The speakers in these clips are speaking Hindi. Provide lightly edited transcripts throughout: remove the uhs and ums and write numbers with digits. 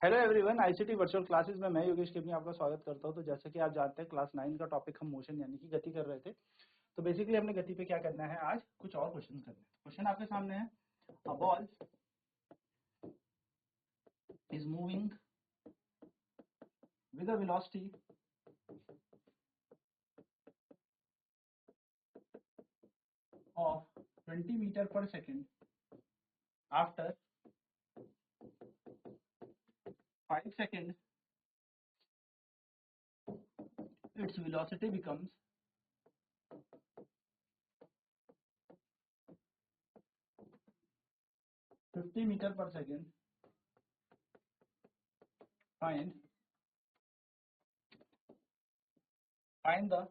Hello everyone, ICT virtual classes में मैं योगेश केपनी आपका स्वागत करता हूं। तो जैसे कि आप जानते हैं क्लास 9 का टॉपिक हम मोशन यानी कि गति कर रहे थे। तो बेसिकली हमने गति पे क्या करना है, आज कुछ और क्वेश्चन करने हैं। क्वेश्चन आपके सामने है, a ball is moving with a velocity of 20 metre per second after 5 second its velocity becomes 50 metre per second. find the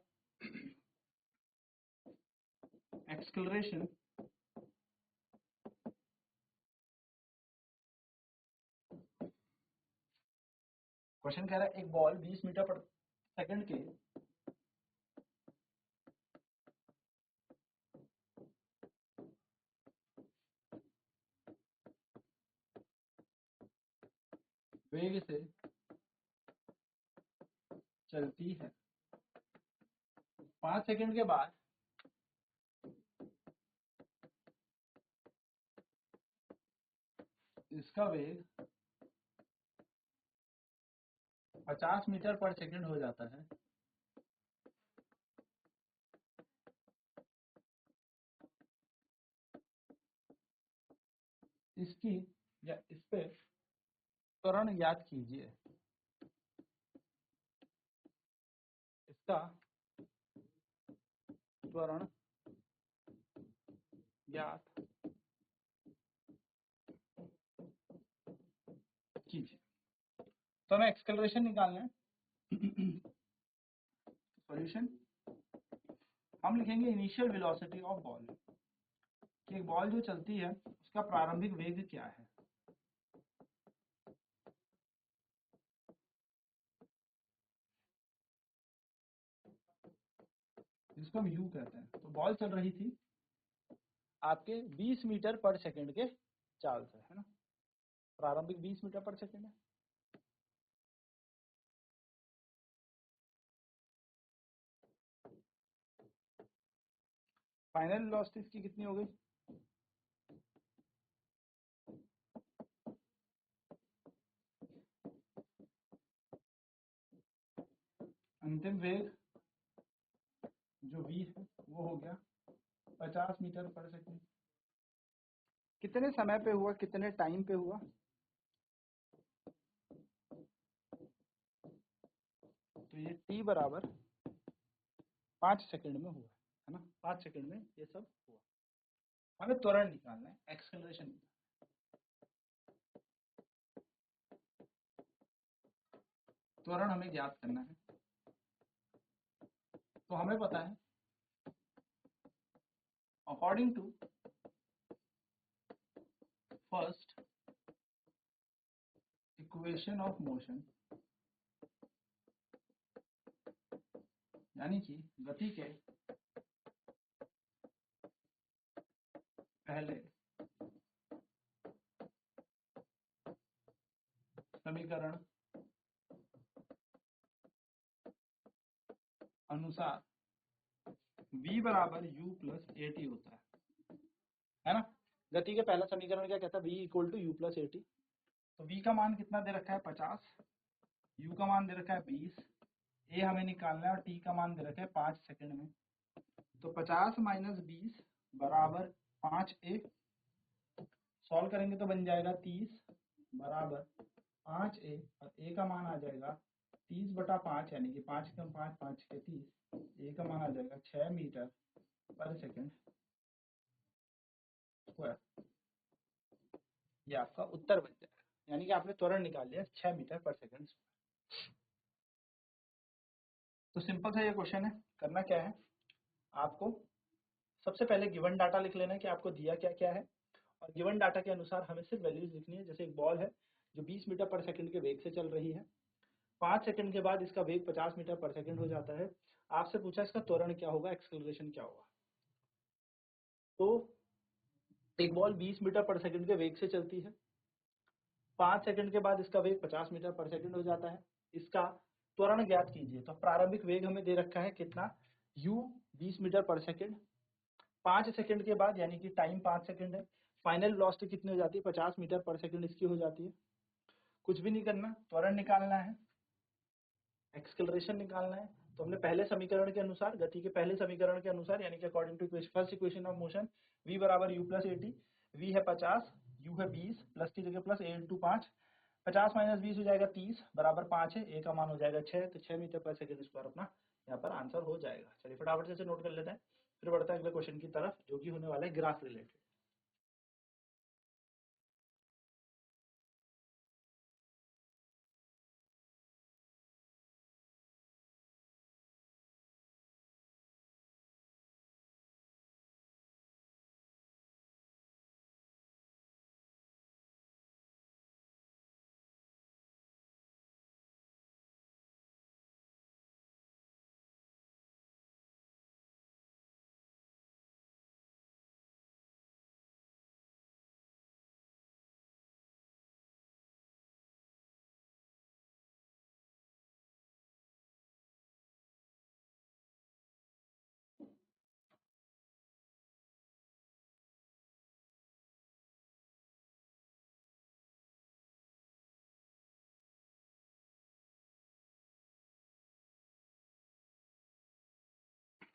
acceleration question कह रहा है एक बॉल 20 मीटर पर सेकंड के वेग से चलती है। 5 सेकंड के बाद इसका वेग 50 मीटर पर सेकंड हो जाता है। इसकी या इस पे त्वरण ज्ञात कीजिए। इसका त्वरण ज्ञात कीजिए। तो हमें एक्सेलरेशन निकालना है। सॉल्यूशन हम लिखेंगे इनिशियल वेलोसिटी ऑफ बॉल, कि एक बॉल जो चलती है उसका प्रारंभिक वेग क्या है। जिसको हम यू कहते हैं। तो बॉल चल रही थी आपके 20 मीटर पर सेकंड के चाल से, है ना। प्रारंभिक 20 मीटर पर सेकंड है। फाइनल वेलोसिटी इसकी कितनी हो गई? अंतिम वेग जो v है वो हो गया 50 मीटर पर सेकंड। कितने समय पे हुआ, कितने टाइम पे हुआ? तो ये t बराबर 5 सेकंड में हुआ है ना। 5 सेकंड में ये सब हुआ। हमें त्वरण निकालना है, एक्सेलरेशन। त्वरण हमें ज्ञात करना है। तो हमें पता है according to first equation of motion, यानी कि गति के पहले समीकरण अनुसार v बराबर u प्लस ए टी होता है ना। गति के पहला समीकरण क्या कहता है? v equal to u plus a t. तो v का मान कितना दे रखा है? 50, u का मान दे रखा है 20, a हमें निकालना है और t का मान दे रखा है 5 सेकंड में। तो 50 माइनस 20 बराबर 5a। सॉल्व करेंगे तो बन जाएगा 30 बराबर 5a, और a का मान आ जाएगा 30 बटा 5, यानी कि 5 कम 5 5 के 30। a का मान आ जाएगा 6 मीटर पर सेकंड स्क्वायर। ये आपका उत्तर बन जाएगा, यानी कि आपने त्वरण निकाल लिया 6 मीटर पर सेकंड स्क्वायर। तो सिंपल सा ये क्वेश्चन है। करना क्या है, आपको सबसे पहले गिवन डाटा लिख लेना है कि आपको दिया क्या क्या है, और गिवन डाटा के अनुसार हमें सिर्फ वैल्यूज लिखनी है। जैसे एक बॉल है जो 20 मीटर पर सेकंड के वेग से चल रही है। 5 सेकंड के बाद इसका वेग 50 मीटर पर सेकंड हो जाता है। आपसे पूछा इसका त्वरण क्या होगा, एक्सेलरेशन क्या होगा। तो एक बॉल 20 मीटर पर सेकंड के वेग से चलती है 5 सेकंड के बाद इसका वेग 50 मीटर पर सेकंड हो जाता है। इसका त्वरण ज्ञात कीजिए। तो प्रारंभिक वेग हमें दे रखा है कितना, u 20 मीटर पर सेकंड। 5 सेकंड के बाद यानी कि टाइम 5 सेकंड है, फाइनल वेलोसिटी कितनी हो जाती है, 50 मीटर पर सेकंड इसकी हो जाती है। कुछ भी नहीं करना, त्वरण निकालना है, एक्सेलरेशन निकालना है। तो हमने पहले समीकरण के अनुसार, गति के पहले समीकरण के अनुसार, यानी कि according to first equation of motion, v बराबर u प्लस 80, v है 50, u है 20, प्लस की जगह प्लस, a इंटू 5, 50 माइनस 20 हो जाएगा 30, बराबर 5 है, a का मान हो जाएगा 6, तो 6 मीटर पर सेकंड स्क्वायर अपना यहाँ पर आंसर हो जाएगा। चलिए फटाफट से इसे नोट कर लेते हैं, फिर बढ़ते हैं अगले क्वेश्चन की तरफ, जो कि होने वाला है ग्राफ रिलेटेड।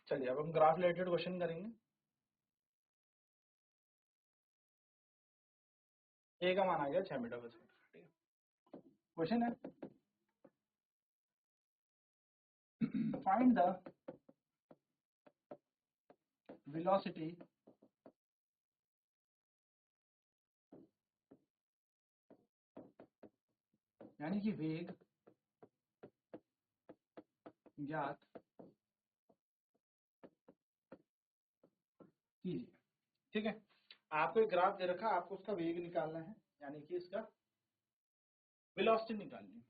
चलिए अब हम ग्राफ रिलेटेड क्वेश्चन करेंगे। a का मान आ गया 6 मीटर पर सेकंड। ठीक है, क्वेश्चन है फाइंड द वेलोसिटी यानी कि वेग ज्ञात कीजिए। ठीक है, आपको एक ग्राफ दे रखा है, आपको उसका वेग निकालना है, यानी कि इसका वेलोसिटी निकालनी है।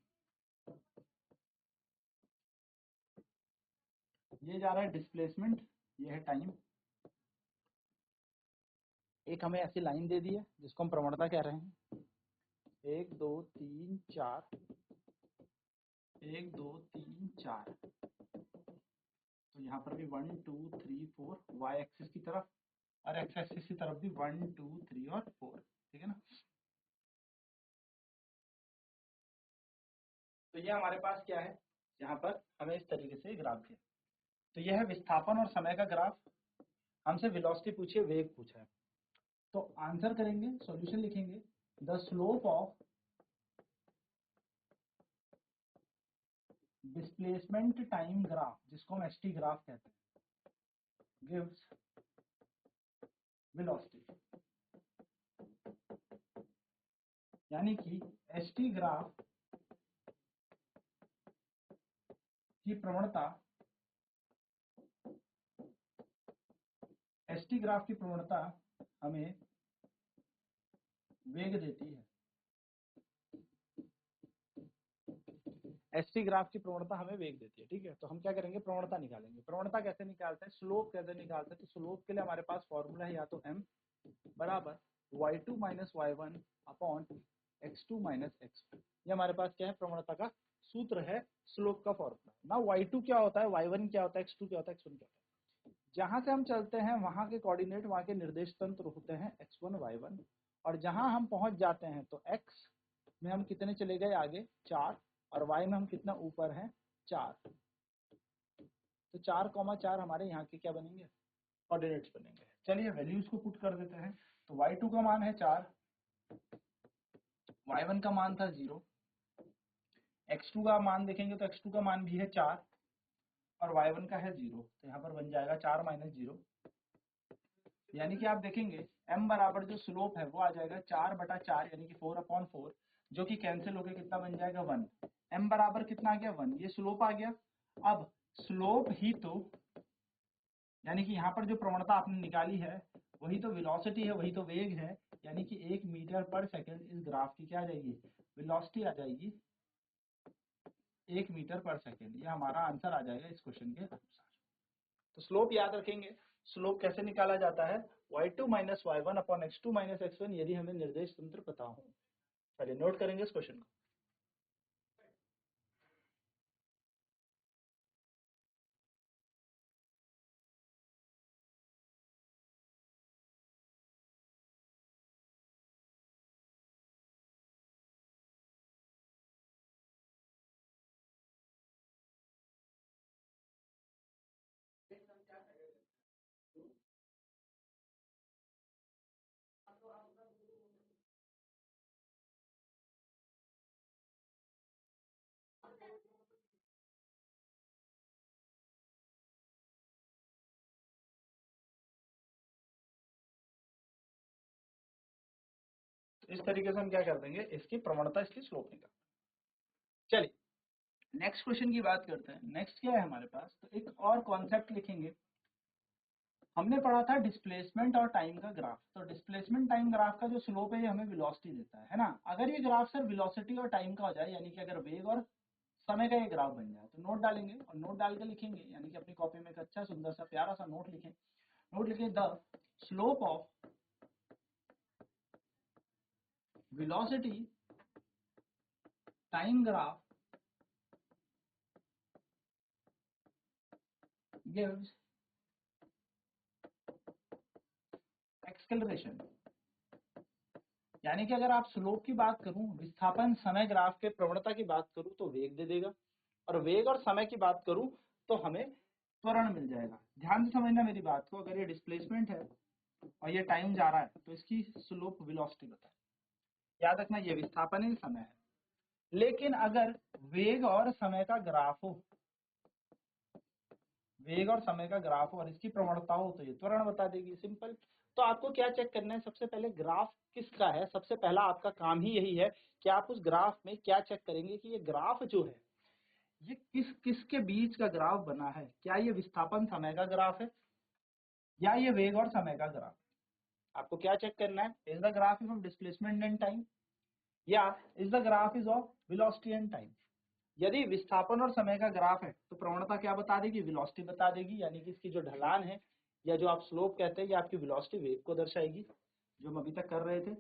ये जा रहा है डिस्प्लेसमेंट, ये है टाइम। एक हमें ऐसी लाइन दे दी है जिसको हम प्रवणता कह रहे हैं, 1 2 3 4, 1 2 3 4। तो यहाँ पर भी 1 2 3 4 वाई एक्सिस की तरफ, और एक्स एक्सिस की तरफ भी 1 2 3 और 4। ठीक है ना। तो ये हमारे पास क्या है, यहाँ पर हमें इस तरीके से ग्राफ दिया। तो यह है विस्थापन और समय का ग्राफ। हमसे वेलोसिटी पूछिए, वेग पूछा है, तो आंसर करेंगे, सॉल्यूशन लिखेंगे, the slope of displacement time graph, जिसको हम एसटी ग्राफ कहते हैं, गिव्स वेलोसिटी। यानी कि एसटी ग्राफ की प्रवणता, एसटी ग्राफ की प्रवणता हमें वेग देती है। एसटी ग्राफ की प्रवणता हमें वेग देती है। ठीक है, तो हम क्या करेंगे, प्रवणता निकालेंगे। प्रवणता कैसे निकालते हैं, स्लोप कैसे निकालते हैं, तो स्लोप के लिए हमारे पास फॉर्मूला है या तो m बराबर y2 minus y1 upon x2 minus x1। ये हमारे पास क्या है, प्रवणता का सूत्र है, स्लोप का फॉर्मूला। ना y2 क्या होता है, y1 क्या होता है, x2 क्या होता है, x1 क्या होता है। जहां से हम चलते हैं वहां के कोऑर्डिनेट, वहां के निर्देश तंत्र होते हैं x1 y1, और जहां हम पहुंच जाते हैं तो x में हम कितने चले गए आगे, 4, और y में हम कितना ऊपर हैं, 4। तो 4,4 हमारे यहाँ के क्या बनेंगे, कोऑर्डिनेट्स बनेंगे। चलिए वैल्यूज को पुट कर देते हैं। तो y2 का मान है 4, y1 का मान था 0, x2 का मान देखेंगे तो x2 का मान भी है 4, और y1 का है 0। तो यहाँ पर बन जाएगा 4 माइनस 0, यानी कि आप देखेंगे m बराबर जो स्लोप है वो आ जाएगा 4/4, यानी कि 4/4, जो कि कैंसिल होकर कितना बन जाएगा, 1। m बराबर कितना आ गया, 1। ये स्लोप आ गया। अब स्लोप ही तो, यानी कि यहाँ पर जो प्रवणता आपने निकाली है वही तो वेलोसिटी है, वही तो वेग है, यानी कि 1 मीटर पर सेकंड इस ग्राफ की क्या आ जाएगी, वेलोसिटी आ जाएगी 1 मीटर पर सेकंड। ये हमारा आंसर आ जाएगा इस क्वेश्चन के अनुसार। तो स्लोप याद रखेंगे। स्लोप कैसे निकाला जाता है, y2 minus y1 upon x2 minus x1, यदि हमें निर्देश तंत्र पता हो। चलिए नोट करेंगे इस क्वेश्चन को। इस तरीके से हम क्या कर देंगे, इसकी प्रवणता, इसकी स्लोप निकाल। चलिए नेक्स्ट क्वेश्चन की बात करते हैं। नेक्स्ट क्या है हमारे पास, तो एक और कॉन्सेप्ट लिखेंगे। हमने पढ़ा था डिस्प्लेसमेंट और टाइम का ग्राफ। तो डिस्प्लेसमेंट टाइम ग्राफ का जो स्लोप है ये हमें वेलोसिटी देता है ना। अगर ये ग्राफ सर वेलोसिटी और टाइम का हो जाए, यानी कि अगर वेग और समय का ये ग्राफ बन जाए, तो नोट डालेंगे और नोट डाल के लिखेंगे, यानी कि अपनी कॉपी में एक अच्छा सुंदर सा प्यारा सा नोट लिखें। नोट लिखें, the slope of velocity time graph gives acceleration. यानी कि अगर आप स्लोप की बात करूं, विस्थापन समय ग्राफ के प्रवणता की बात करूं तो वेग दे देगा, और वेग और समय की बात करूं तो हमें त्वरण मिल जाएगा। ध्यान से समझना मेरी बात को, अगर ये डिस्प्लेसमेंट है और ये टाइम जा रहा है तो इसकी स्लोप वेलोसिटी बताए। याद रखना ये विस्थापन है, समय है। लेकिन अगर वेग और समय का ग्राफ हो, वेग और समय का ग्राफ हो और इसकी प्रवणता हो, तो ये त्वरण बता देगी। सिंपल। तो आपको क्या चेक करना है, सबसे पहले ग्राफ किसका है। सबसे पहला आपका काम ही यही है कि आप उस ग्राफ में क्या चेक करेंगे कि ये ग्राफ जो है ये किसके बीच का ग्राफ बना है। क्या ये विस्थापन समय का ग्राफ है या ये वेग और समय का ग्राफ। आपको क्या चेक करना है, is the graph is of displacement and time या is the graph is of velocity and time. यदि विस्थापन और समय का ग्राफ है तो प्रवणता क्या बता देगी, वेलोसिटी बता देगी। यानी कि इसकी जो ढलान है या जो आप स्लोप कहते हैं, ये आपकी वेलोसिटी वेग को दर्शाएगी, जो हम अभी तक कर रहे थे।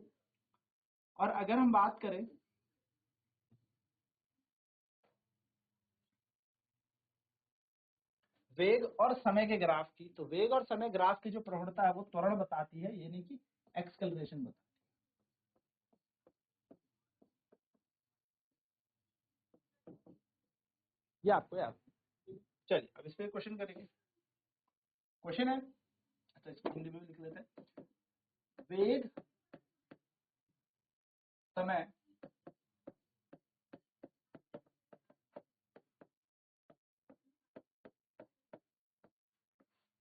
और अगर हम बात करें वेग और समय के ग्राफ की, तो वेग और समय ग्राफ की जो प्रवणता है वो त्वरण बताती है, यानी कि एक्सेलरेशन बताती है। ये आपको याद। चलिए अब इस पे क्वेश्चन करेंगे। क्वेश्चन है, अच्छा इसको हिंदी में भी लिख लेते हैं। वेग समय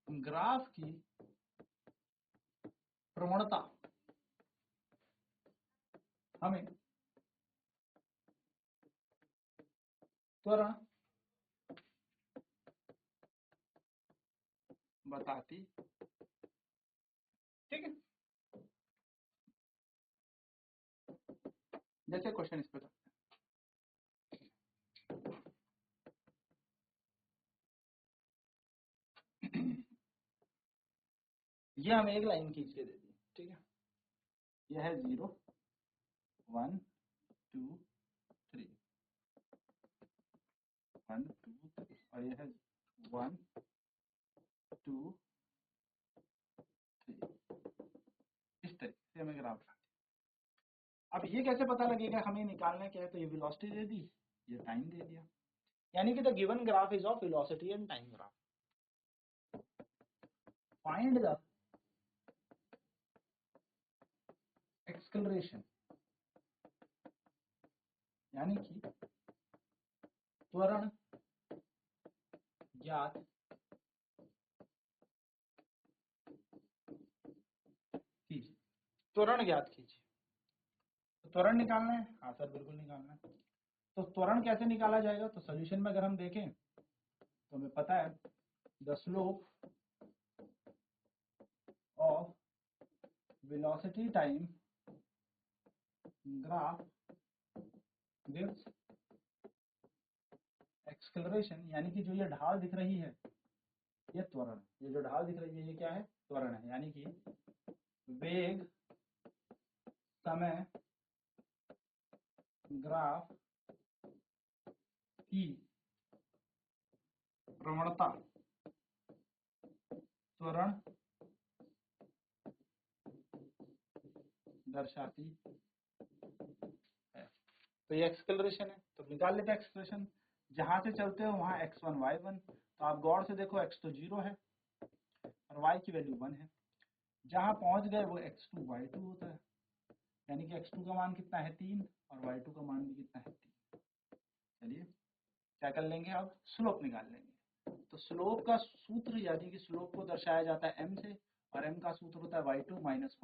ग्राफ की प्रवणता हमें त्वरण बताती। ठीक है, जैसे क्वेश्चन इस पे था, ये हमें एक लाइन खींच के दे दी। ठीक है, ये है 0 1 2 3, 1 2 3, और ये है 1 2 3। इस तरीके से हमें ग्राफ बनाते हैं। अब ये कैसे पता लगेगा हमें निकालना क्या है, तो ये वेलोसिटी दे दी, ये टाइम दे दिया। यानी कि the given graph is of velocity and time graph. Find the acceleration, यानी कि त्वरण ज्ञात कीजिए। त्वरण ज्ञात कीजिए, तो त्वरण निकालना है। हाँ सर बिल्कुल निकालना है। तो त्वरण कैसे निकाला जाएगा, तो सोल्यूशन में अगर हम देखें तो हमें पता है the slope of velocity time graph gives acceleration. यानी कि जो ये ढाल दिख रही है ये त्वरण, ये जो ढाल दिख रही है ये क्या है, त्वरण है। यानी कि वेग समय ग्राफ की प्रवणता त्वरण दर्शाती है। तो ये एक्सेलरेशन है, तो निकाल लेते हैं एक्सेलरेशन। जहां से चलते हो वहां x1 y1, तो आप गौर से देखो x तो 0 है और y की वैल्यू 1 है। जहां पहुंच गए वो x2 y2 होता है, यानी कि x2 का मान कितना है 3 और y2 का मान भी कितना है 3। चलिए क्या कर लेंगे, अब स्लोप निकाल लेंगे। तो स्लोप का सूत्र, यानी कि स्लोप को दर्शाया जाता है m से, और m का सूत्र होता है y2 minus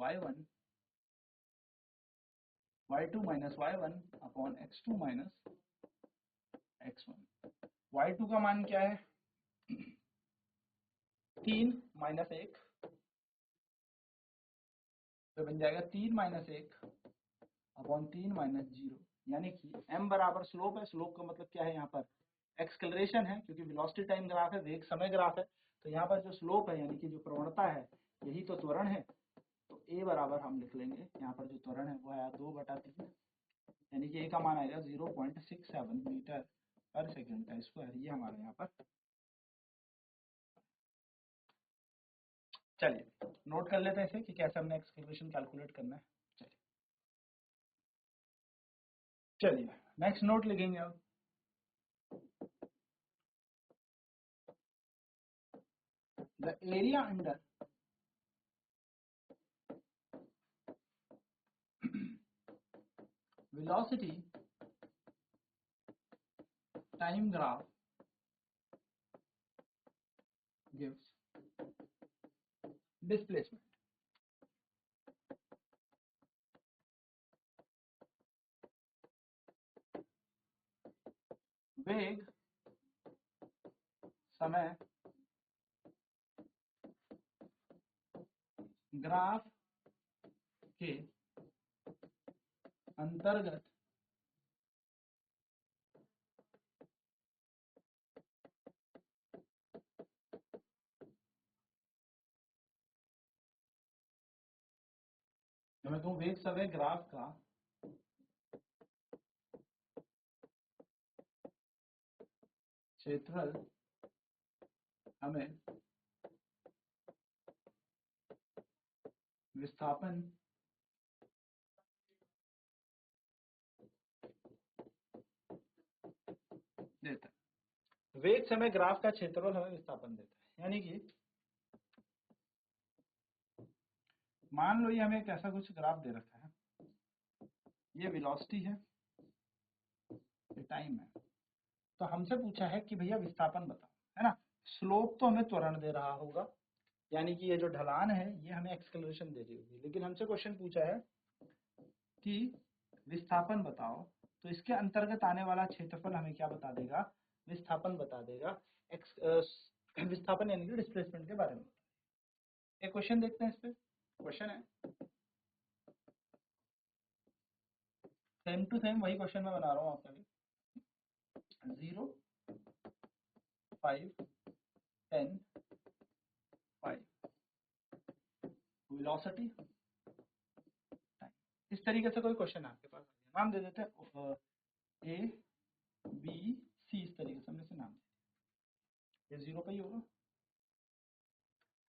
y1 upon x2 minus x1। y2 का मान क्या है 3 माइनस 1, तो बन जाएगा 3 माइनस 1 अपॉन 3 माइनस 0, यानी कि m बराबर स्लोप है। स्लोप का मतलब क्या है, यहाँ पर एक्सकलरेशन है, क्योंकि वेलोसिटी टाइम ग्राफ है, वेग समय ग्राफ है। तो यहाँ पर जो स्लोप है यानी कि जो प्रवणता है, यही तो त्वरण है। तो a बराबर हम लिख लेंगे, यहाँ पर जो त्वरण है वो आया 2/3, यानी कि a का मान आएगा 0.67 मीटर पर सेकेंड का स्क्वायर। ये हमारे यहाँ पर, चलिए नोट कर लेते हैं इसे कि कैसे हमने एक्सकलरेशन कैलकुलेट करना है। चलिए नेक्स्ट नोट लिखेंगे अब। The area under velocity time graph gives displacement। वेग समय ग्राफ के अंतर्गत मैं कहूँ वेग समय ग्राफ का क्षेत्रफल हमें विस्थापन देता है। वेग समय ग्राफ का क्षेत्रफल हमें विस्थापन देता है, यानी कि मान लो ये हमें एक ऐसा कुछ ग्राफ दे रखा है, ये वेलोसिटी है, ये टाइम है। तो हमसे पूछा है कि भैया विस्थापन बताओ, है ना। स्लोप तो हमें त्वरण दे रहा होगा, यानी कि ये जो ढलान है ये हमें एक्सेलरेशन दे रही होगी, लेकिन हमसे क्वेश्चन पूछा है कि विस्थापन बताओ, तो इसके अंतर्गत आने वाला क्षेत्रफल हमें क्या बता देगा, विस्थापन बता देगा। विस्थापन यानी कि डिस्प्लेसमेंट के बारे में। एक क्वेश्चन देखते हैं इस पे। क्वेश्चन है सेम टू सेम वही क्वेश्चन मैं बना रहा हूँ आपका भी। 0, 5, 10, 5 वेलोसिटी टाइम, इस तरीके से कोई क्वेश्चन आपके पास आ गया। नाम दे देते हैं ए बी सी, इस तरीके से हमने इसे नाम दिया। ये 0 का ही होगा,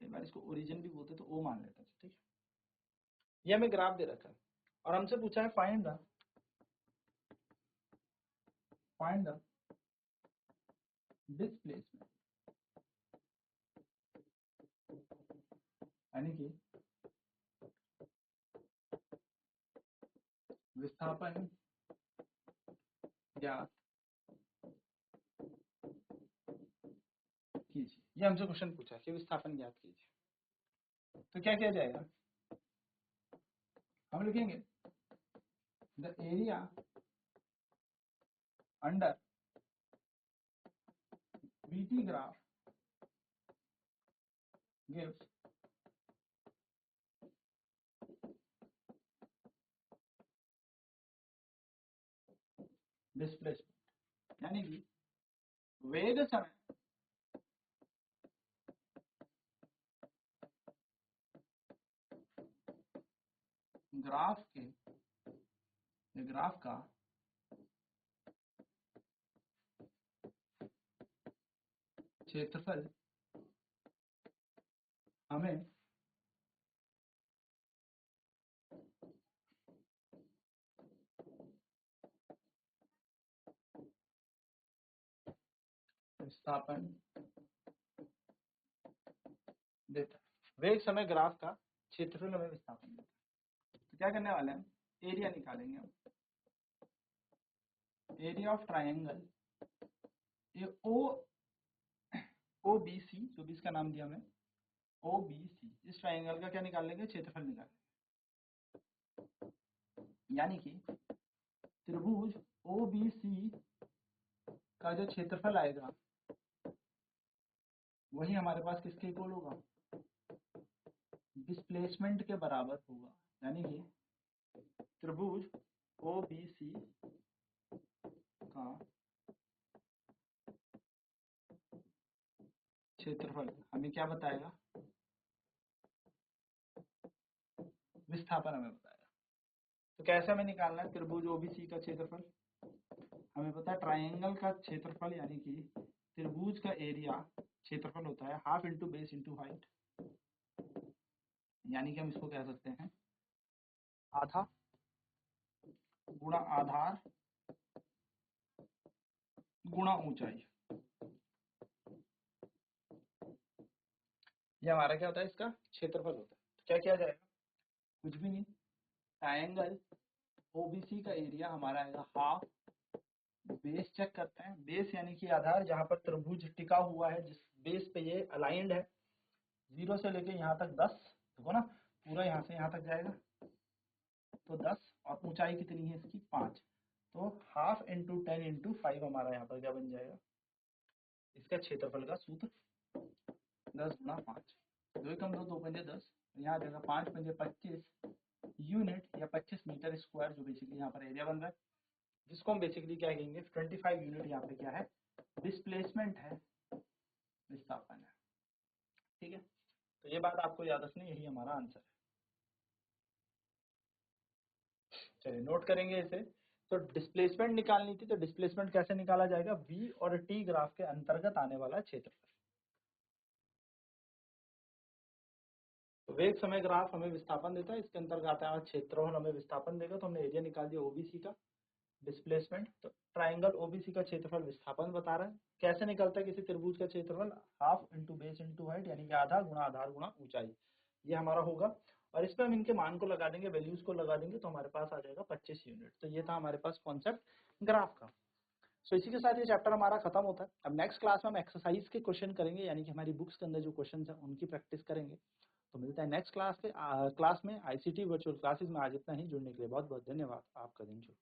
कई बार इसको ओरिजिन भी बोलते तो ओ मान लेते हैं, ठीक है। ये हमें ग्राफ दे रखा है और हमसे पूछा है फाइंड द डिस्प्लेसमेंट, यानी कि विस्थापन ज्ञात कीजिए। ये हमसे क्वेश्चन पूछा है कि विस्थापन ज्ञात कीजिए। तो क्या किया जाएगा, हम लिखेंगे the area under VT graph gives displacement, यानी कि वेग समय ग्राफ का क्षेत्रफल हमें विस्थापन देता है। वेग समय ग्राफ का क्षेत्रफल हमें विस्थापन देता है। तो क्या करने वाले हैं, एरिया निकालेंगे हम। एरिया ऑफ ट्राइंगल ये ओ बी सी, जो भी इसका नाम दिया हमें ओ बी सी, इस ट्राइंगल का क्या निकाल लेंगे, क्षेत्रफल निकाल लेंगे। यानी कि त्रिभुज ओ बी सी का जो क्षेत्रफल आएगा वही हमारे पास किसके इक्वल होगा, डिस्प्लेसमेंट के बराबर होगा। यानी कि त्रिभुज ओ बी सी का क्षेत्रफल हमें क्या बताएगा, विस्थापन हमें बताएगा। तो कैसे हमें निकालना है त्रिभुज ओबीसी का क्षेत्रफल, हमें पता है ट्राइंगल का क्षेत्रफल यानी कि त्रिभुज का एरिया क्षेत्रफल होता है half into base into height. यानी कि हम इसको कह सकते हैं आधा गुणा आधार गुणा ऊंचाई। ये हमारा क्या होता है, इसका क्षेत्रफल होता है। तो क्या किया जाएगा, कुछ भी नहीं, ट्राइंगल ओबीसी का एरिया हमारा आएगा हाफ, बेस चेक करते हैं, बेस यानी कि आधार जहां पर त्रिभुज टिका हुआ है, जिस बेस पे ये अलाइंड है, 0 से लेके यहाँ तक 10, देखो ना पूरा यहाँ से यहाँ तक जाएगा तो 10, और ऊंचाई कितनी है इसकी 5, तो हाफ इंटू 10 इंटू 5 हमारा यहाँ पर क्या बन जाएगा, इसका क्षेत्रफल का सूत्र 10 गुणा 5, 2 कम 2 पंजे 10, यहाँ जाएगा 5 पंजे 25 यूनिट या 25 मीटर स्क्वायर, जो बेसिकली यहाँ पर एरिया बन रहा है, जिसको हम बेसिकली क्या कहेंगे 25 यूनिट यहाँ पे क्या है, डिस्प्लेसमेंट है, विस्थापन है। ठीक है, तो ये बात आपको याद रखनी, यही हमारा आंसर है। चलिए नोट करेंगे इसे। तो डिस्प्लेसमेंट निकालनी थी, तो डिस्प्लेसमेंट कैसे निकाला जाएगा, v और t ग्राफ के अंतर्गत आने वाला क्षेत्रफल। तो वेग समय ग्राफ हमें विस्थापन देता है, इसके अंतर्गत आता है क्षेत्रफल हमें विस्थापन देगा। तो हमने एरिया निकाल दिया ओबीसी का, डिस्प्लेसमेंट, तो ट्राइंगल ओबीसी का क्षेत्रफल विस्थापन बता रहा है। कैसे निकलता है किसी त्रिभुज का क्षेत्रफल, half into base into height, यानी कि आधा गुणा आधार गुणा ऊंचाई, ये हमारा होगा। और इस पर हम इनके मान को लगा देंगे, वैल्यूज को लगा देंगे, तो हमारे पास आ जाएगा 25 यूनिट। तो ये था हमारे पास कॉन्सेप्ट ग्राफ का। सो इसी के साथ ये चैप्टर हमारा खत्म होता है। अब नेक्स्ट क्लास में हम एक्सरसाइज के क्वेश्चन करेंगे, यानी कि हमारी बुक्स के अंदर जो क्वेश्चन है उनकी प्रैक्टिस करेंगे। तो मिलता है नेक्स्ट क्लास में आईसीटी वर्चुअल क्लासेस में। आज इतना ही, जुड़ने के लिए बहुत बहुत धन्यवाद। आपका दिन शुभ।